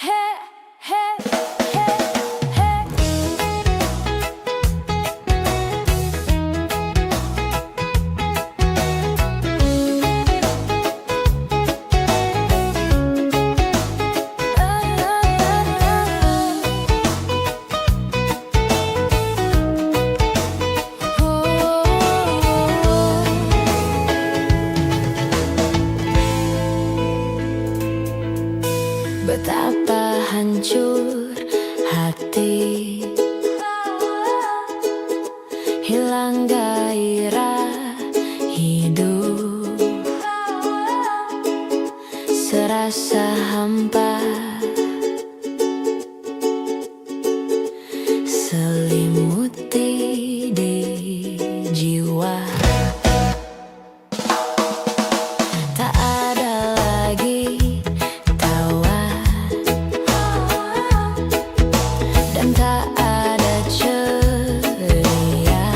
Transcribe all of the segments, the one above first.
Hey, hey, hey, hey. Betapa hancur hati, hilang gairah hidup, serasa hampa, selimuti di jiwa. Tak ada lagi tawa dan tak ada ceria.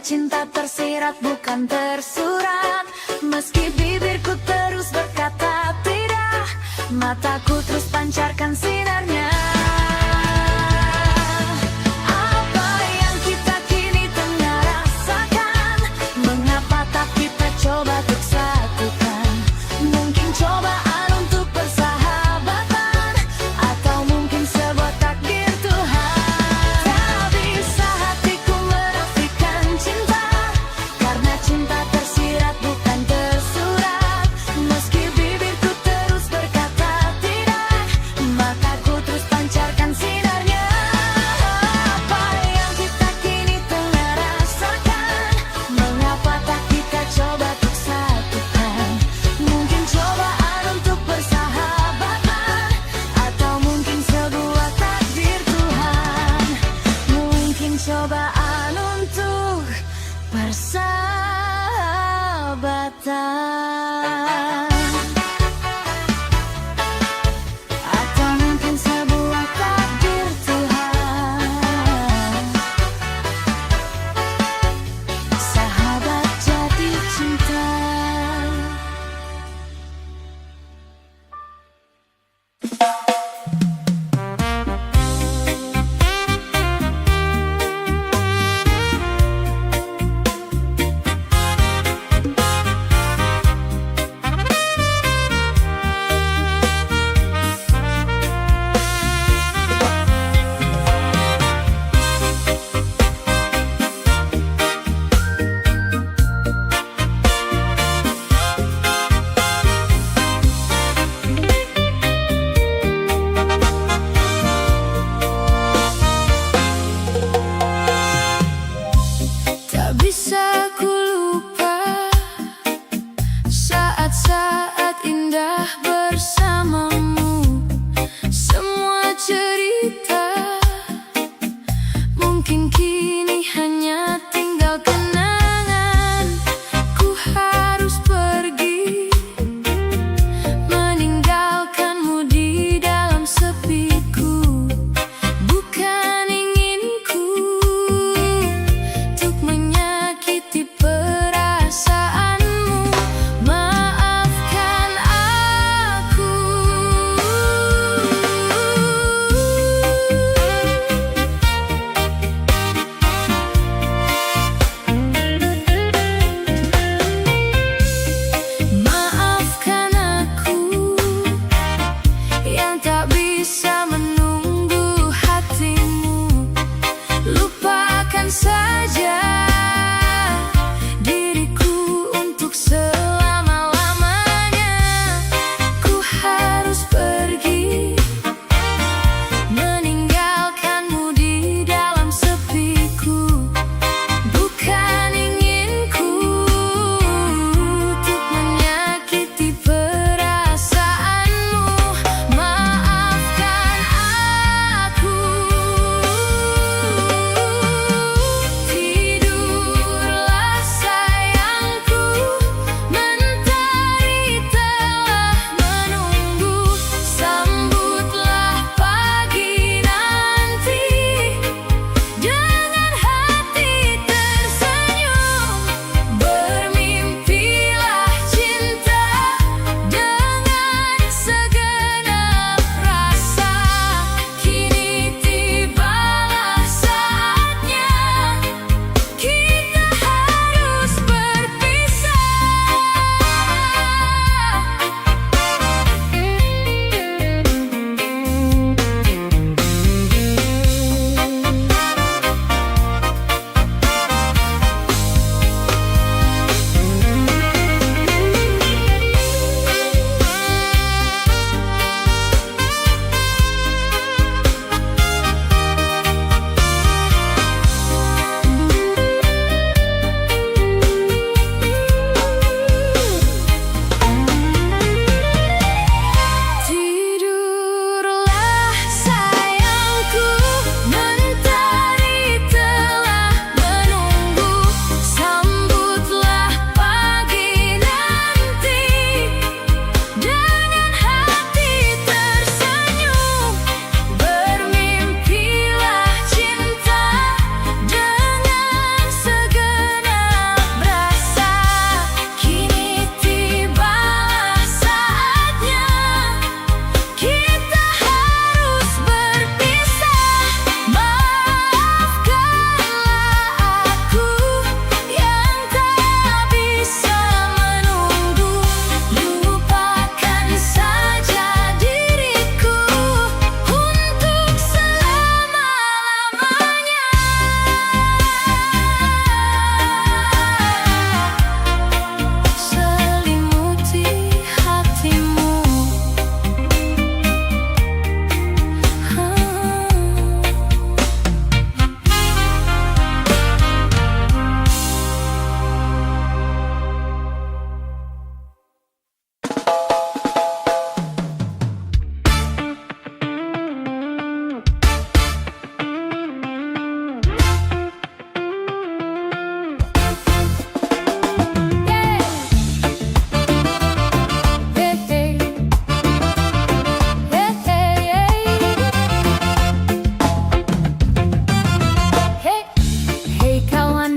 cinta tersirat bukan tersurat. Meski bibirku terus berkata tidak, mataku terus pancarkan sinarnya. Apa yang kita kini tengah rasakan? Mengapa tak kita coba untuk satukan? Mungkin cobaan untuk persahabatan, atau mungkin sebuah takdir Tuhan. Tak bisa hatiku menafikan cinta, karena cinta tersirat bukan tersurat. Meski bibirku terus berkata tidak, mataku terus pancarkan sinarnya. Apa yang kita kini tengah rasakan? Mengapa tak kita coba untuk satukan? Mungkin cobaan untuk persahabatan, atau mungkin sebuah takdir Tuhan. Mungkin cobaan untuk persahabatan, atau mungkin sebuah takdir Tuhan. Sahabat jati cinta. Tak bisa ku lupa saat-saat indah bersamamu. Semua cerita mungkin kini hanya tinggal kenangan. Ku harus pergi, meninggalkanmu di dalam sepiku. Bukan inginku untuk menyakiti perasaanmu. Maafkan aku.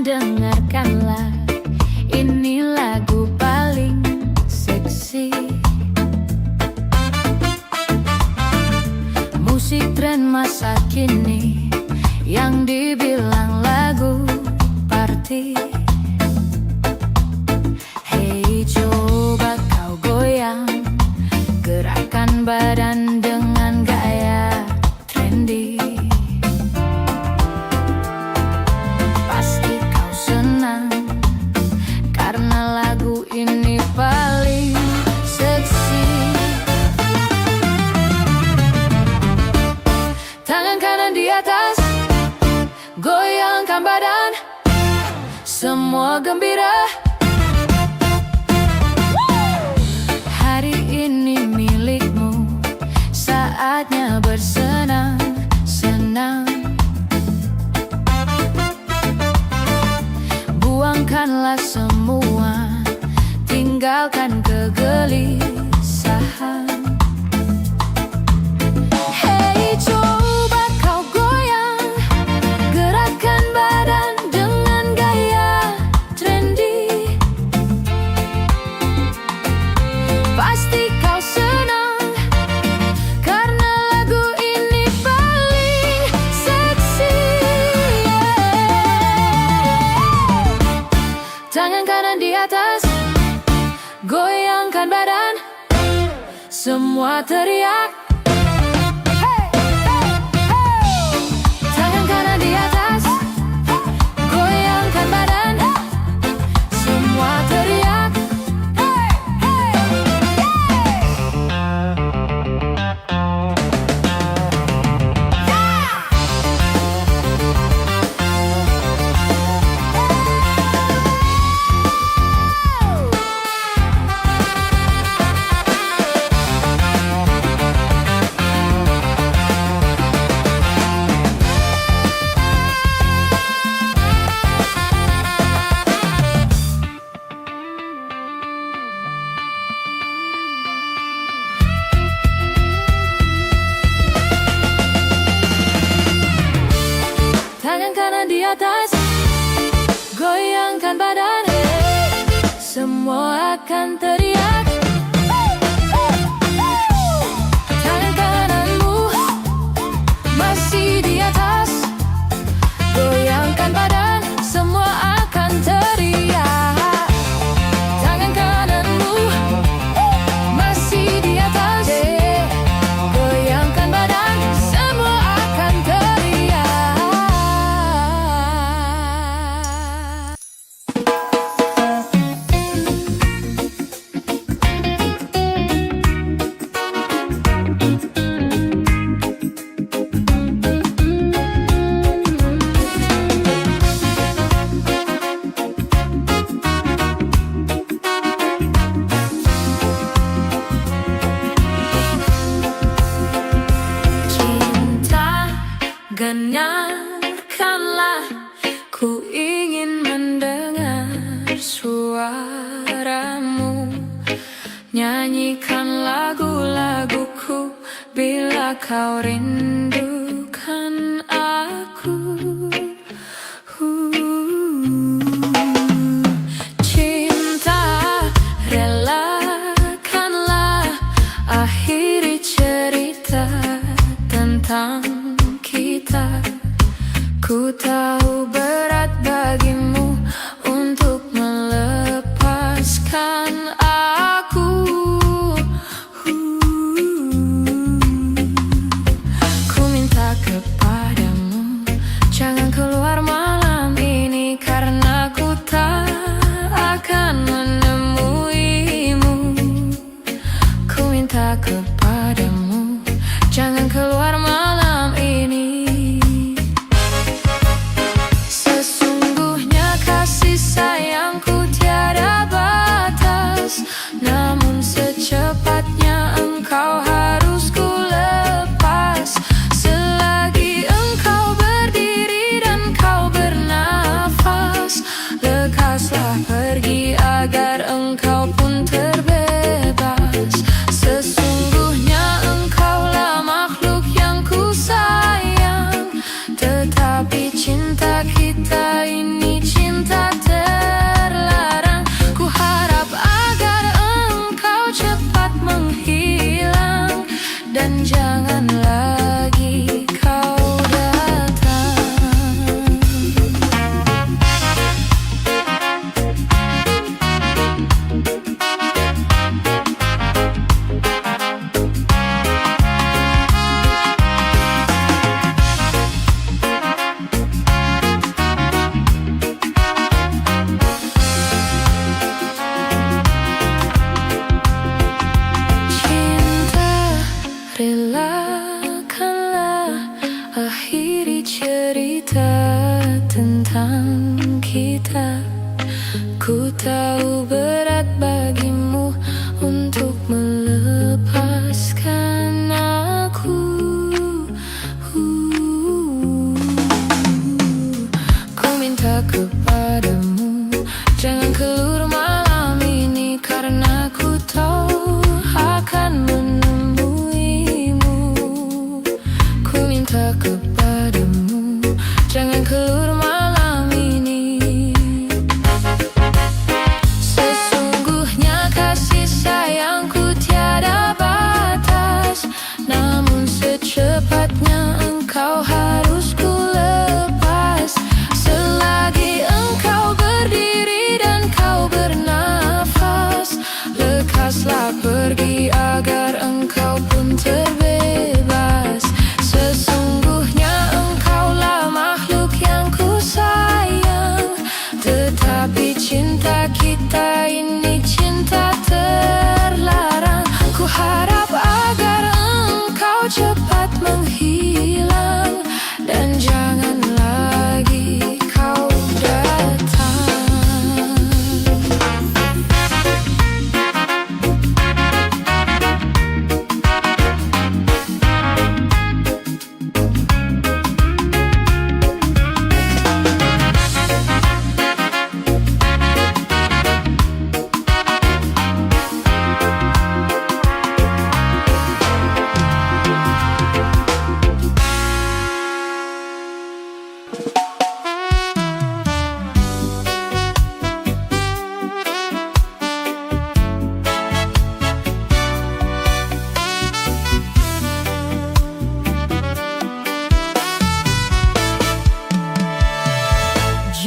dengarkanlah, ini lagu paling seksi. Musik tren masa kini yang dibilang lagu party. Hey, coba kau goyang, gerakan badan dengan gaya trendy. Pasti kau senang karena lagu ini paling seksi. Tangan kanan di atas, goyangkan badan, semua gembira. Hari ini milikmu, saatnya bersenang-senang. Buangkanlah semua, tinggalkan kegelisahan. Hey, coba kau goyang, gerakan badan dengan gaya trendy. Pasti kau senang karena lagu ini paling seksi. Tangan kanan di atas, goyangkan badan, semua teriak. Hey, hey, hey. Tangan kanan di atas, goyangkan badan, semua teriak. Hey, hey, tangan kanan di atas, goyangkan badan, semua akan teriak. Tangan kananmu masih di atas, goyangkan badan, semua akan teriak. Tangan kananmu masih di atas, goyangkan badan, semua akan teriak. Cinta, dengarkanlah, ku ingin mendengar suaramu. Nyanyikan lagu-laguku bila kau rindukan aku. Cinta, relakanlah, akhiri cerita tentang kita. Ku tahu berat bagimu untuk melepaskan aku. Ku minta kepadamu, jangan keluar malam ini, karena ku tak akan menemuimu. Ku minta kepadamu, jangan keluar malam ini. Sesungguhnya kasih tentang kita. Ku tahu berat bagimu untuk melepaskan aku. Ku minta kepadamu, jangan keluar malam ini, karena ku tahu akan menemuimu. Ku minta kepadamu, jangan keluar malam ini. Sesungguhnya kasih sayangku tiada batas, namun secepatnya engkau harus ku lepas. Selagi engkau berdiri dan kau bernafas, lekaslah pergi agar engkau pun terbebas. Sesungguhnya engkaulah makhluk yang ku sayang, tetapi cinta kita ini cinta terlarang. Ku harap agar engkau cepat menghilang dan jangan lagi kau datang.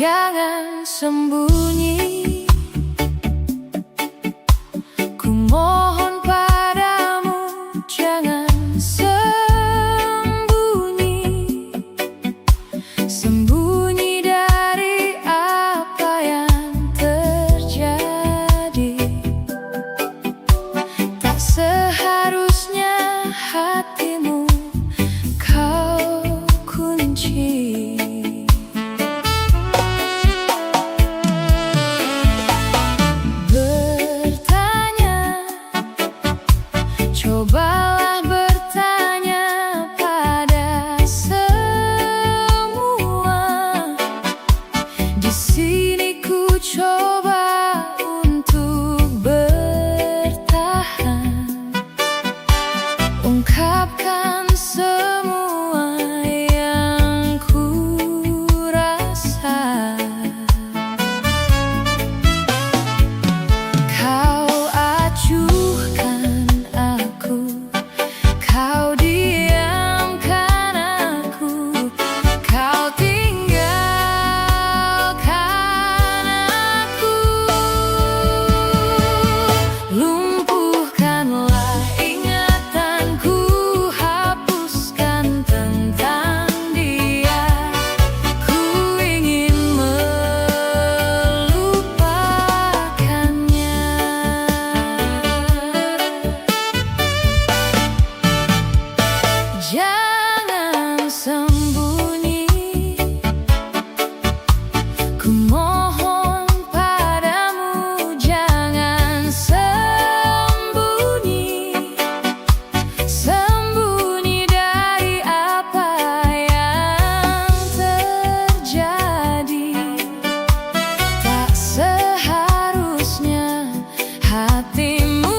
Jangan sembunyi, ku mohon padamu, jangan sembunyi. Sembunyi dari apa yang terjadi. Tak seharusnya hatimu kau kunci. Cobalah bertanya pada semua. Di sini ku coba untuk bertahan, ungkapkan semua yang ku rasa. Kau acuhkan aku, kau diamkan aku, kau tinggalkan aku. Lumpuhkanlah ingatanku, hapuskan tentang dia. Ku ingin melupakannya. Jangan sembunyi, ku mohon padamu, jangan sembunyi. Sembunyi dari apa yang terjadi. Tak seharusnya hatimu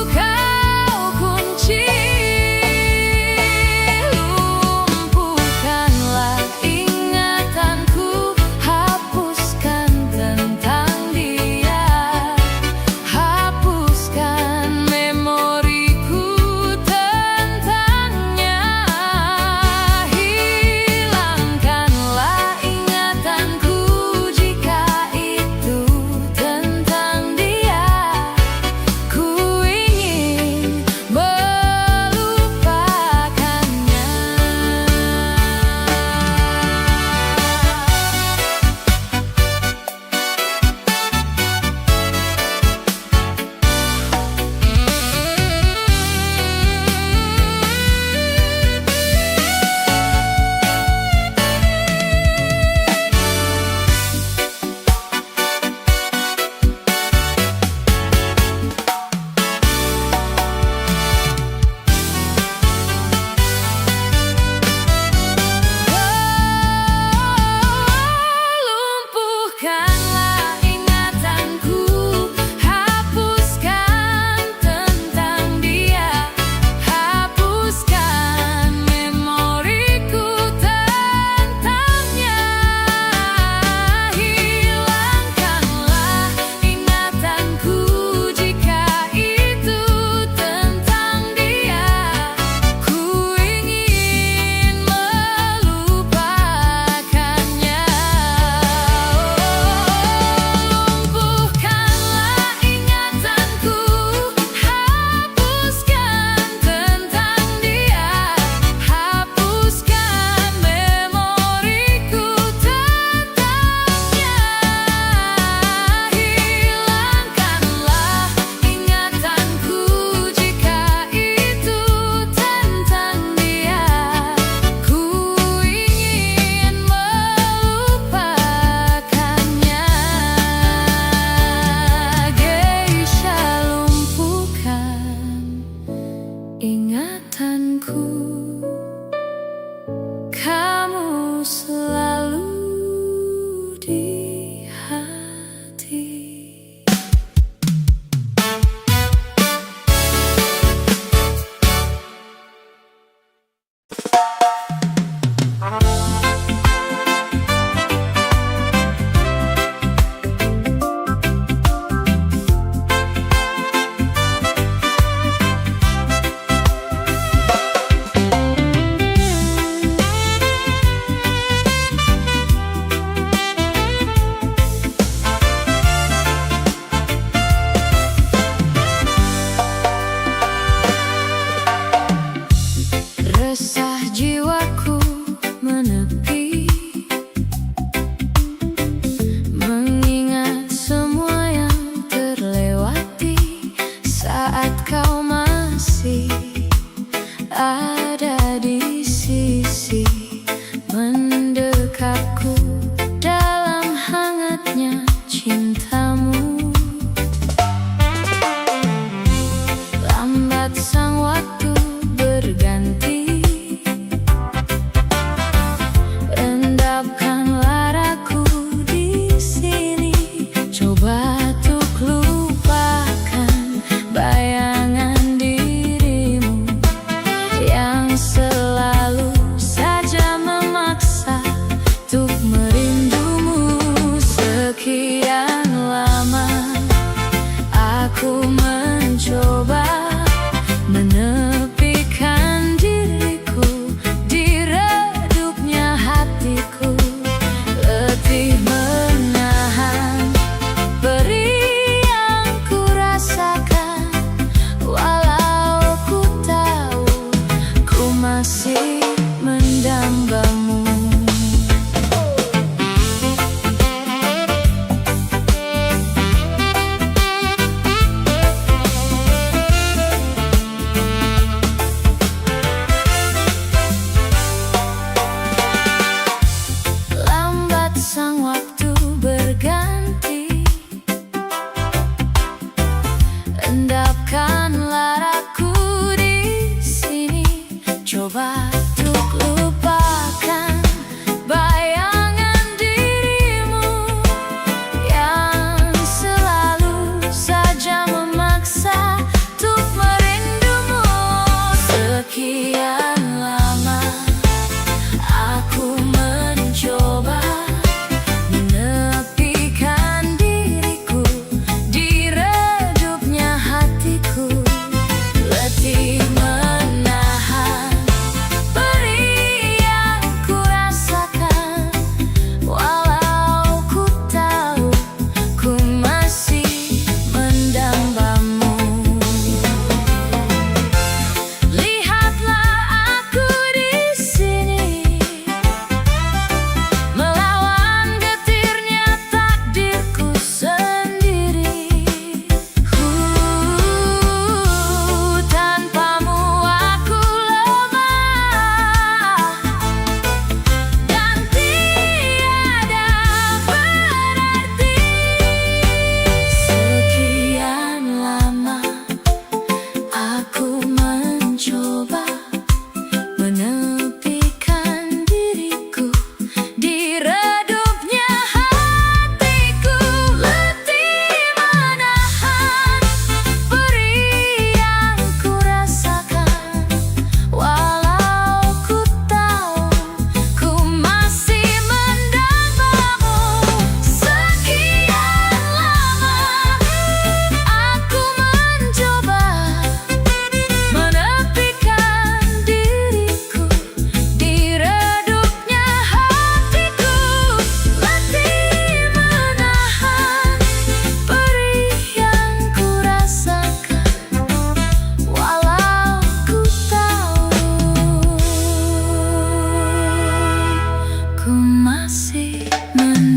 kau kunci. Lumpuhkanlah ingatanku,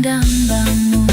dambamu.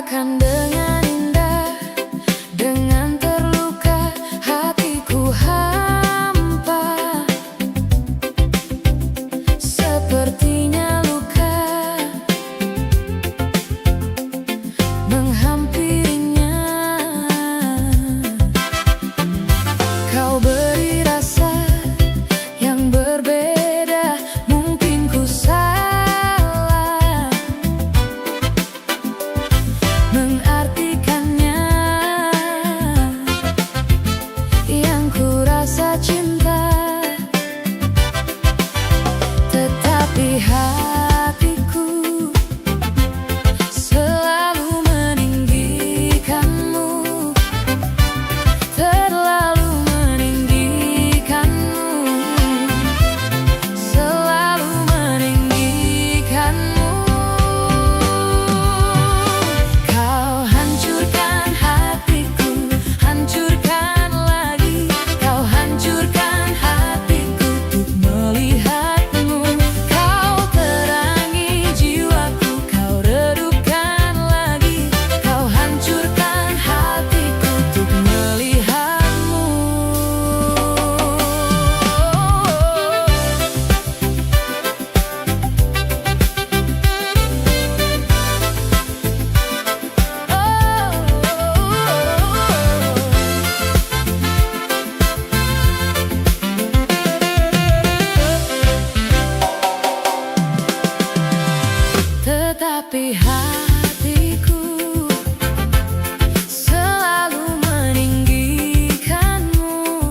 katakan dengan indah, dengan terluka hatiku hampa. Sepertinya luka menghampirinya. Kau beri rasa yang berbeda, mungkin ku salah mengartikannya. Yang ku rasa cinta, tetapi hatiku selalu meninggikanmu, terlalu meninggikanmu, selalu meninggikanmu. Kau hancurkan hatiku, hancurkan lagi. Kau hancurkan hatiku untuk melihatmu. Kau terangi jiwaku, kau redupkan lagi. Kau hancurkan hatiku untuk melihatmu. Tetapi hatiku selalu meninggikanmu,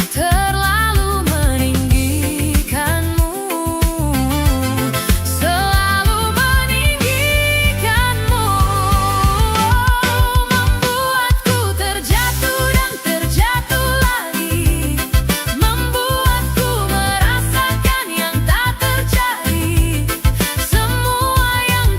terlalu meninggikanmu, selalu meninggikanmu. Membuatku terjatuh dan terjatuh lagi, membuatku merasakan yang tak terjadi. Semua yang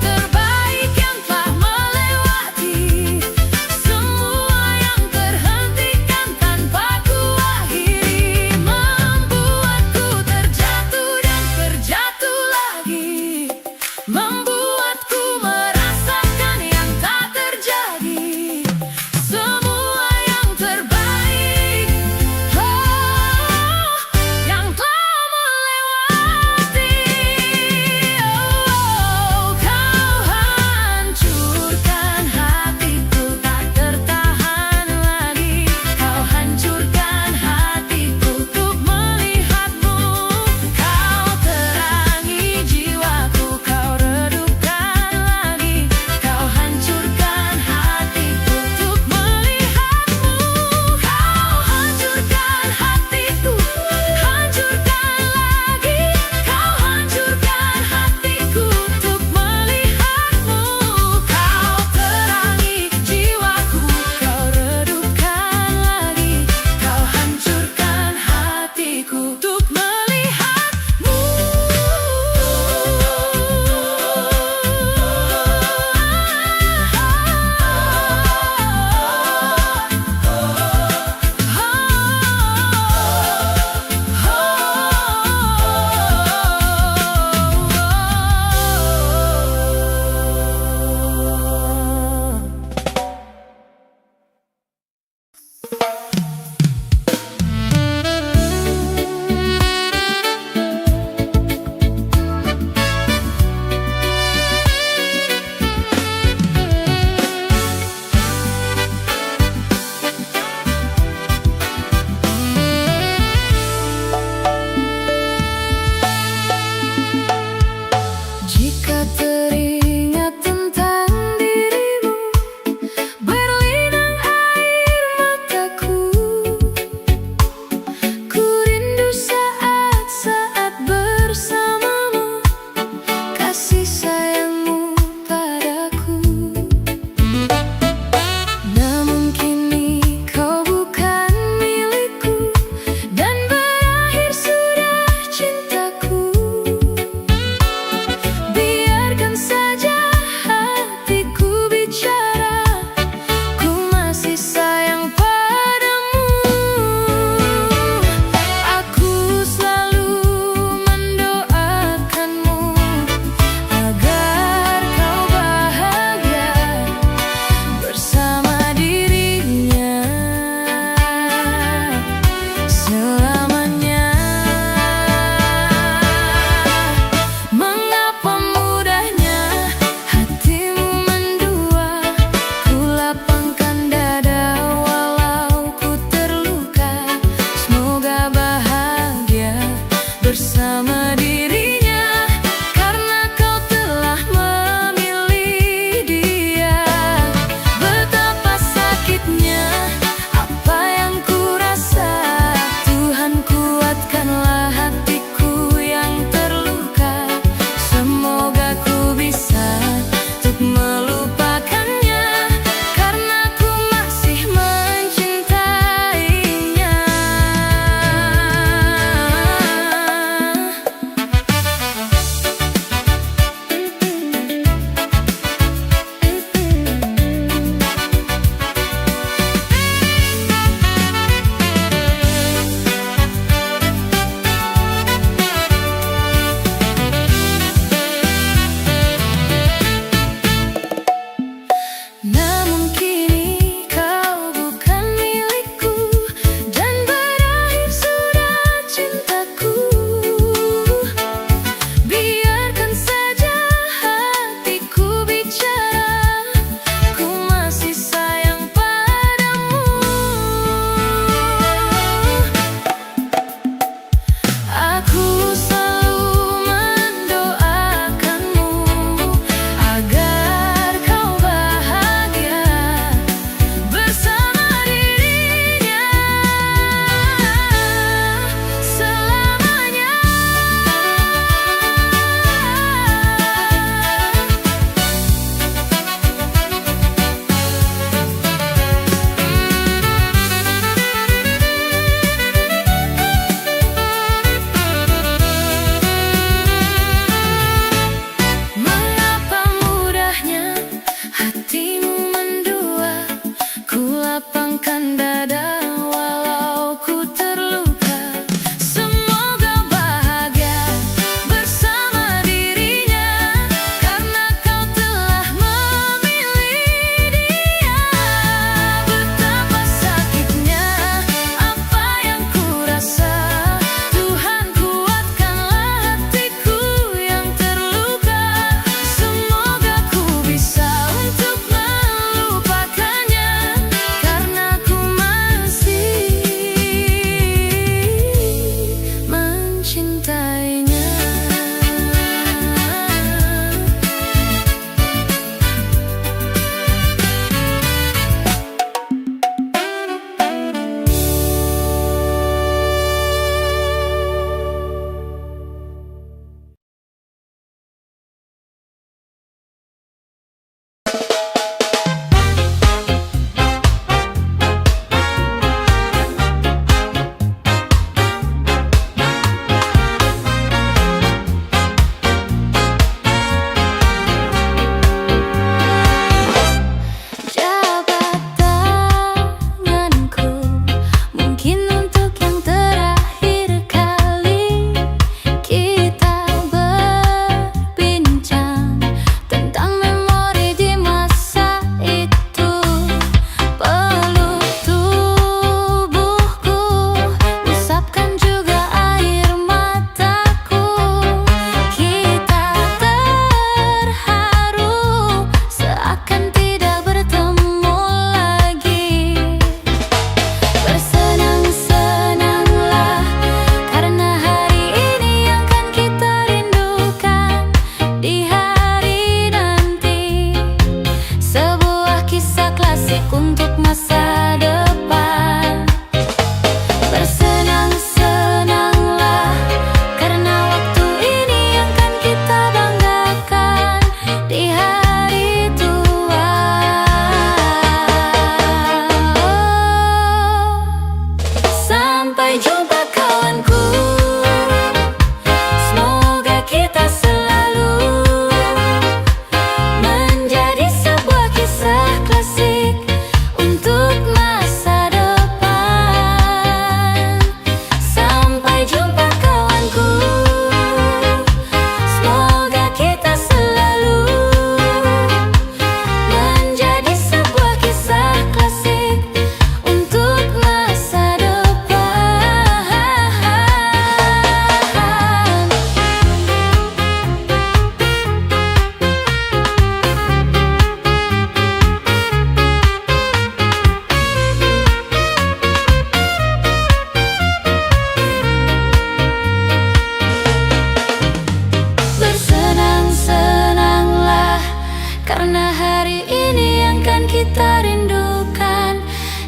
karena hari ini yang kan kita rindukan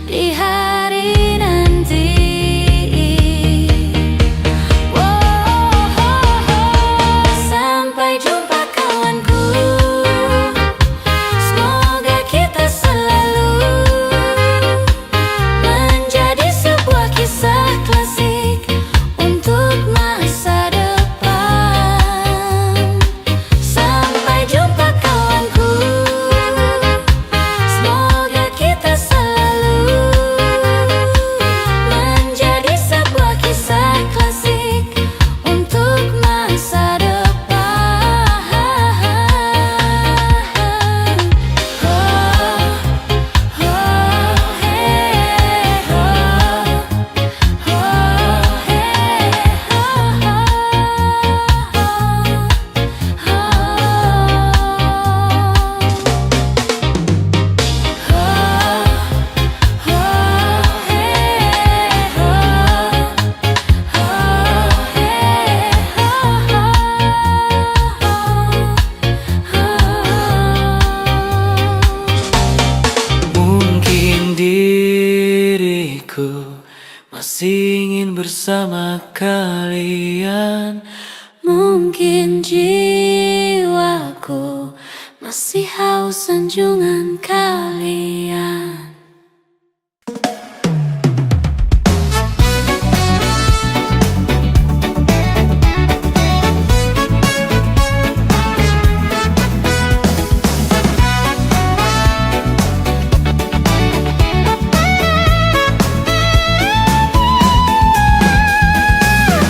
di hari nanti. Sampai jumpa kawanku, semoga kita selalu menjadi sebuah kisah klasik untuk masa depan. Sampai jumpa kawanku, semoga kita selalu menjadi sebuah kisah klasik untuk masa depan. Mungkin diriku masih ingin bersama kalian. Mungkin jiwaku masih haus sanjungan kalian.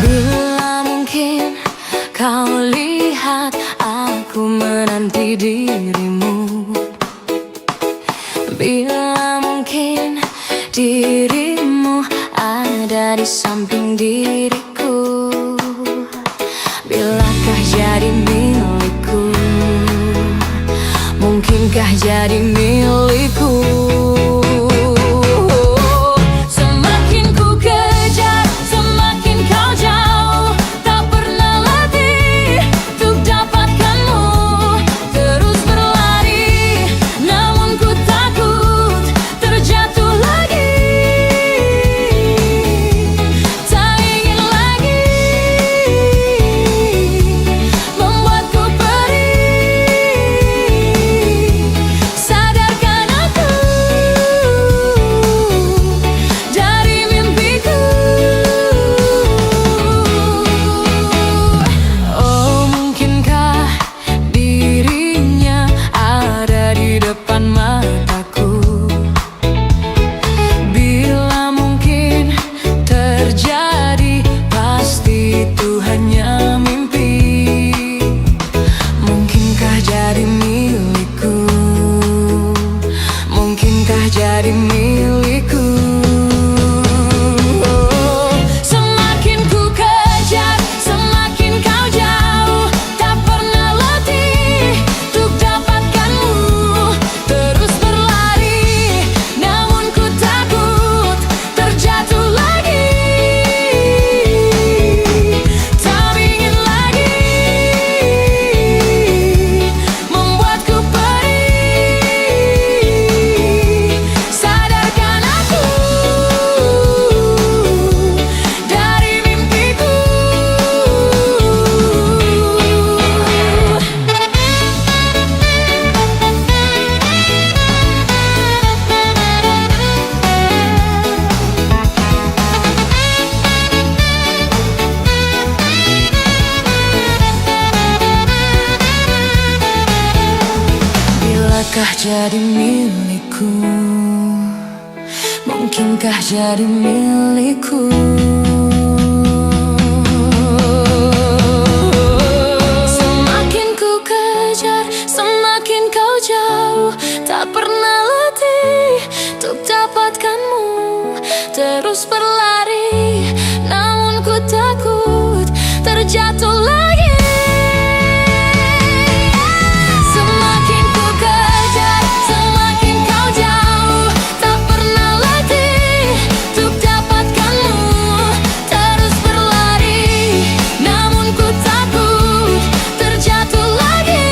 Bila mungkin kau lihat aku menanti dirimu, bila mungkin dirimu ada di samping diriku, bilakah jadi milikku, mungkinkah jadi milikku. Semakin ku kejar, semakin kau jauh, tak pernah latih untuk dapatkanmu. Terus berlari, namun ku takut terjatuh lagi. Tak ingin lagi membuatku perih. Sadarkan aku dari mimpiku. Oh, mungkinkah dirinya ada di depan mataku? Bila mungkin terjadi, pasti itu hanya mimpi. Mungkinkah jadi milikku, mungkinkah jadi milikku. Semakin ku kejar, semakin kau jauh, tak pernah latih untuk dapatkanmu. Terus berlari, namun ku takut terjatuh lagi. Tak ingin lagi membuatku perih. Sadarkan aku dari mimpiku. Bilakah jadi milikku, mungkinkah jadi milikku. Semakin ku kejar, semakin kau jauh, tak pernah latih untuk dapatkanmu. Terus berlari, namun ku takut terjatuh lagi. Semakin ku kejar, semakin kau jauh, tak pernah latih untuk dapatkanmu. Terus berlari, namun ku takut terjatuh lagi.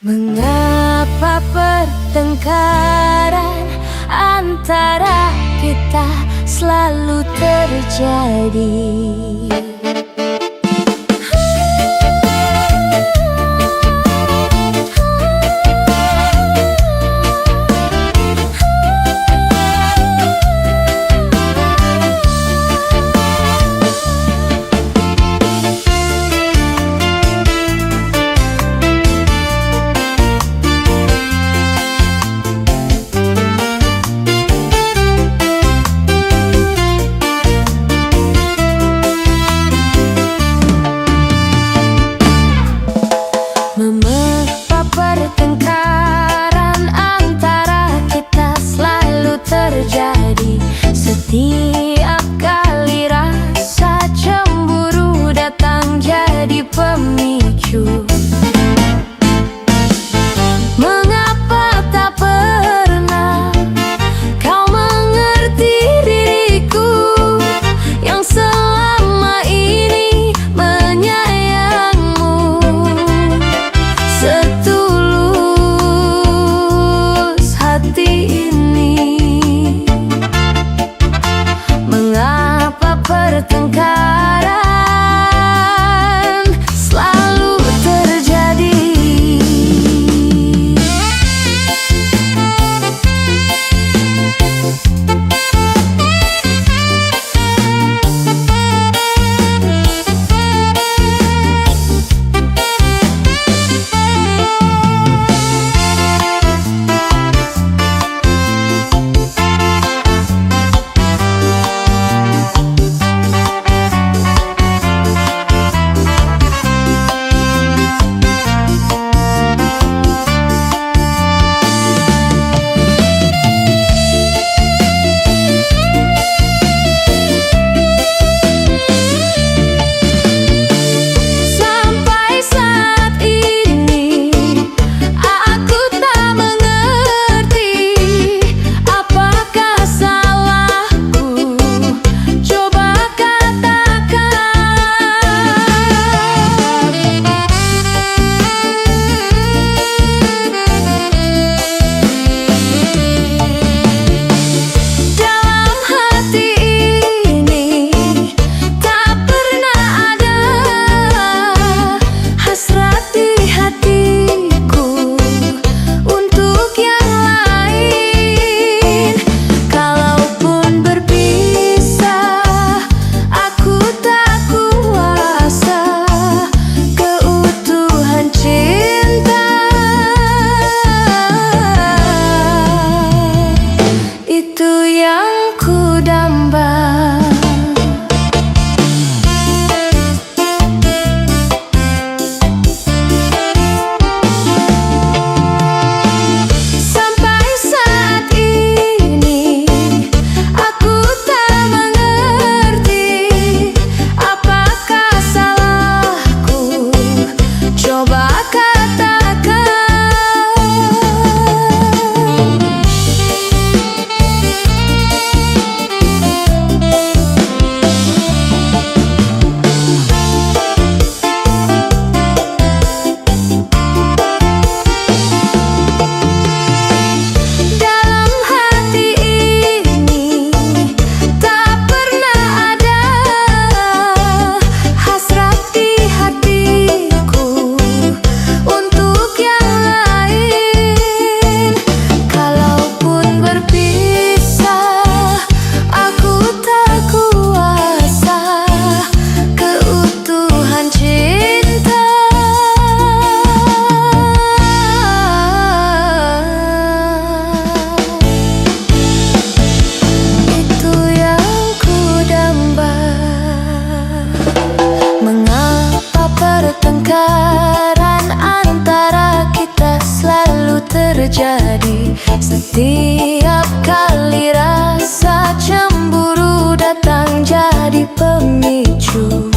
Mengapa pertengkaran antara kita selalu terjadi? Mengapa pertengkaran antara kita selalu terjadi? Setiap kali rasa cemburu datang jadi pemicu. Mengapa tak pernah kau mengerti diriku yang selama ini menyayangmu setulus hati ini? Mengapa pertengkaran selalu terjadi? terjadi setiap kali rasa cemburu datang jadi pemicu.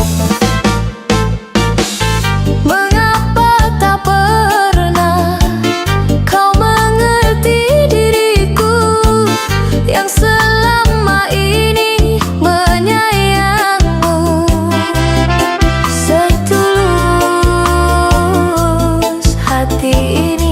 Mengapa tak pernah kau mengerti diriku yang selama ini menyayangmu setulus hati ini?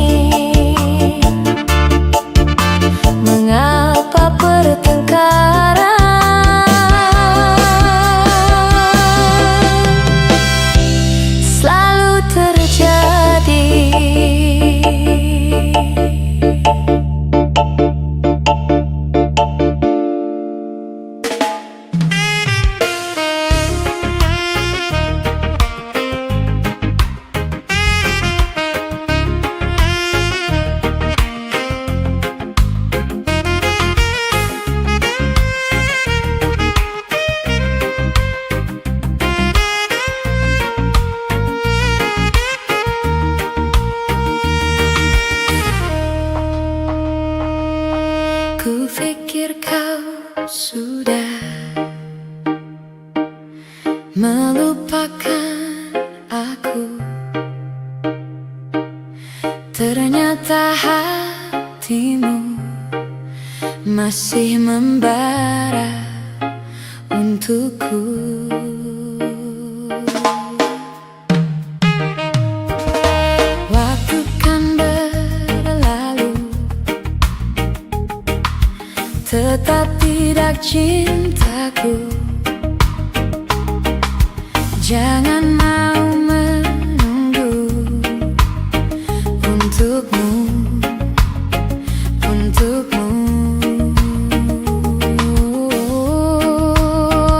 Ternyata hatimu masih membara untukku. Waktu kan berlalu, tetap tidak cintaku. Jangan mau menunggu untukmu, untukmu.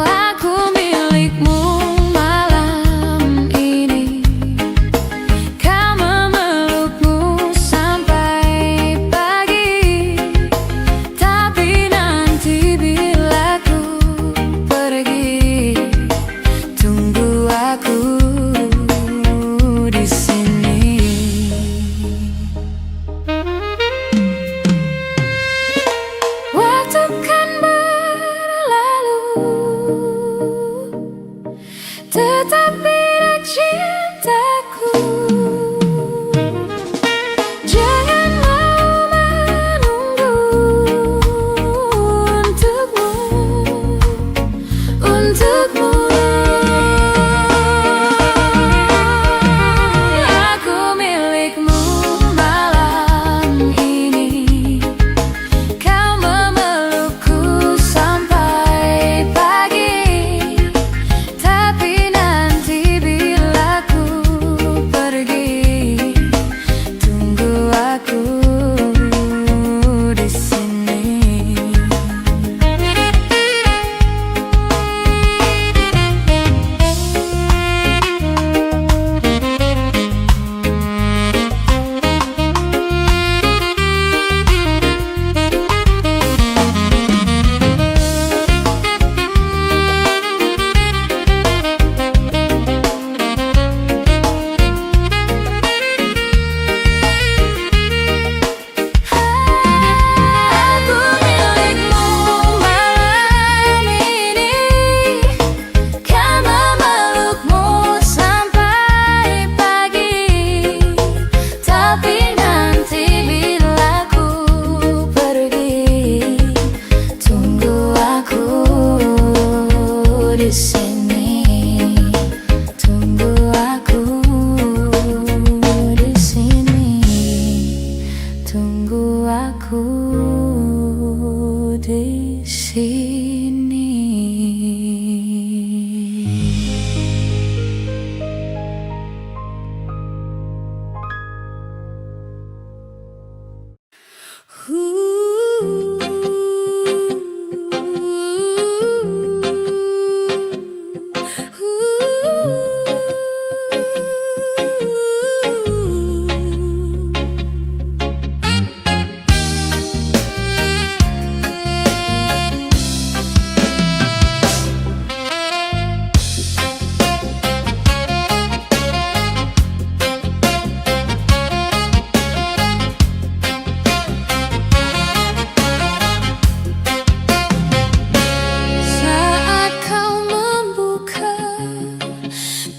Aku milikmu malam ini. Kau memelukmu sampai pagi. Tapi nanti bila ku pergi, tunggu aku di sini. Waktu kan berlalu, tetap tidak cintaku. Jangan mau menunggu untukmu, untukmu. Aku milikmu malam ini. Kau memelukku sampai pagi. Tapi nanti bila ku pergi, tunggu aku di sini. Aku milikmu malam ini. Kau memelukmu sampai pagi. Tapi nanti bila ku pergi, tunggu aku di sini. Tunggu aku di sini. Tunggu aku di sini. Saat kau membuka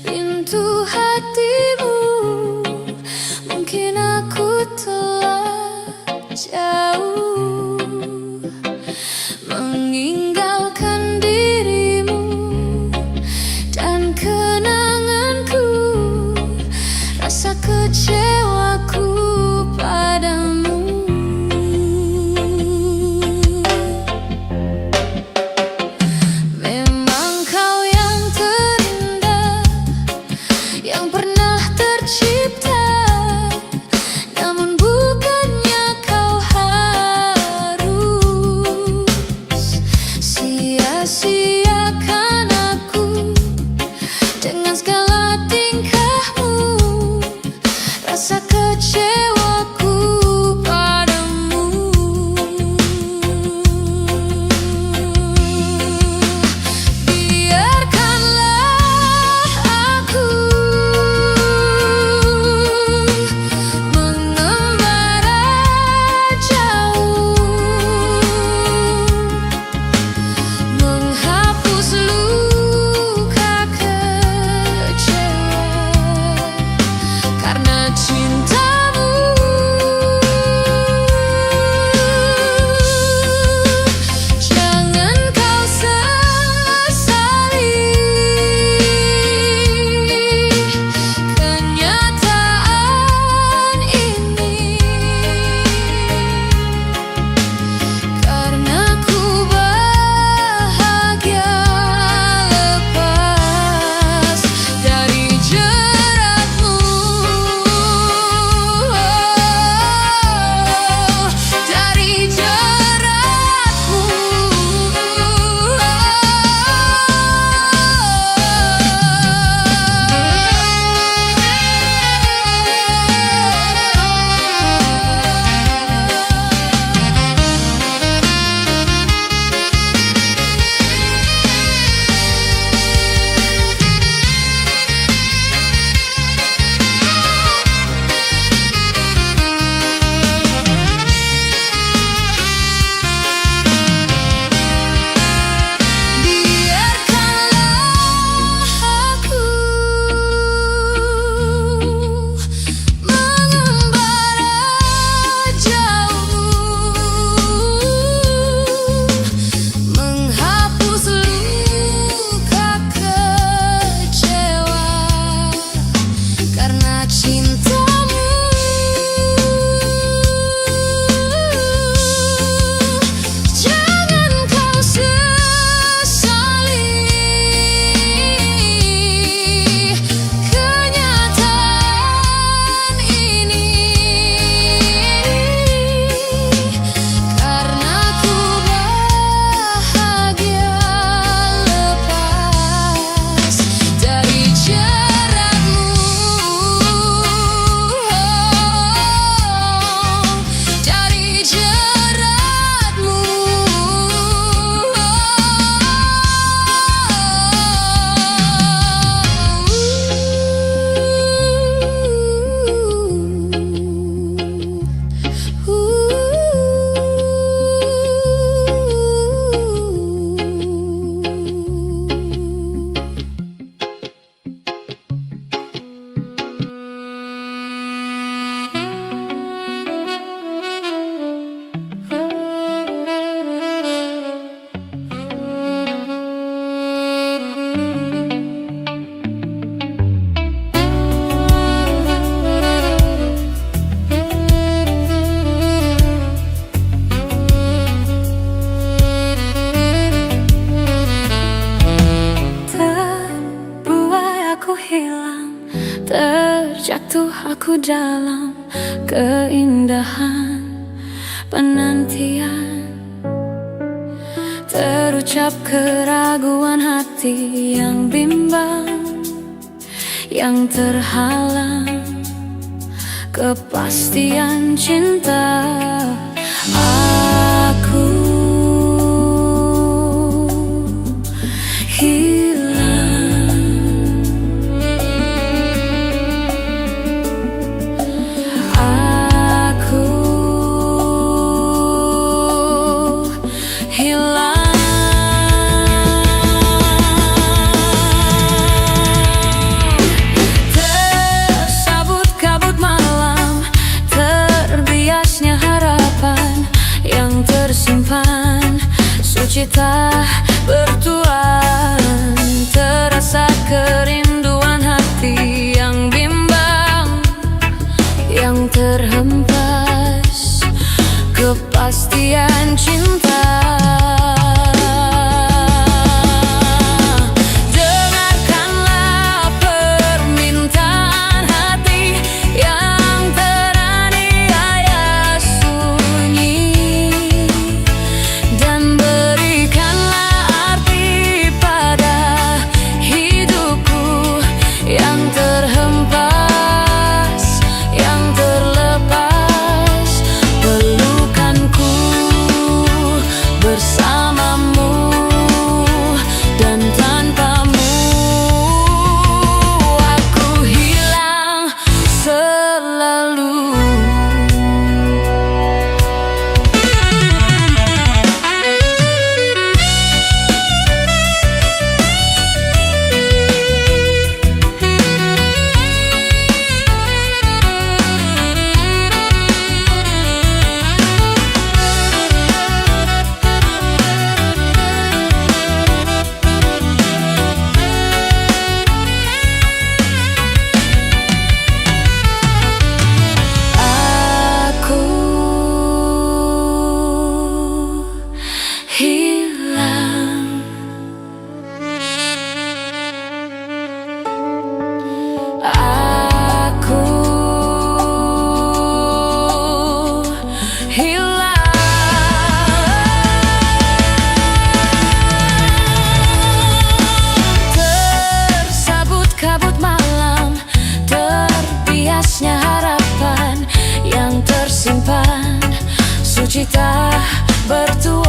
pintu hatimu, mungkin aku telah jauh meninggalkan dirimu dan kenanganku. Rasa kecewaku padamu. Memang kau yang terindah, yang pernah tercipta. Namun bukannya kau aku dalam keindahan penantian. Terucap keraguan hati yang bimbang, yang terhalang kepastian cinta. Aku hilang, aku hilang. Tersabut kabut malam, terbiasnya harapan yang tersimpan, sukacita bertuan. Terasa kerinduan hati yang bimbang, yang terhempas kepastian cinta. Dengarkanlah permintaan hati yang teraniaya sunyi, dan berikanlah arti pada hidupku yang terhempas, yang terlepas. Pelukanku bersamamu, dan tanpamu aku hilang selalu. Hilang, aku hilang. Tersabut kabut malam, terbiasnya harapan yang tersimpan, sukacita bertuah.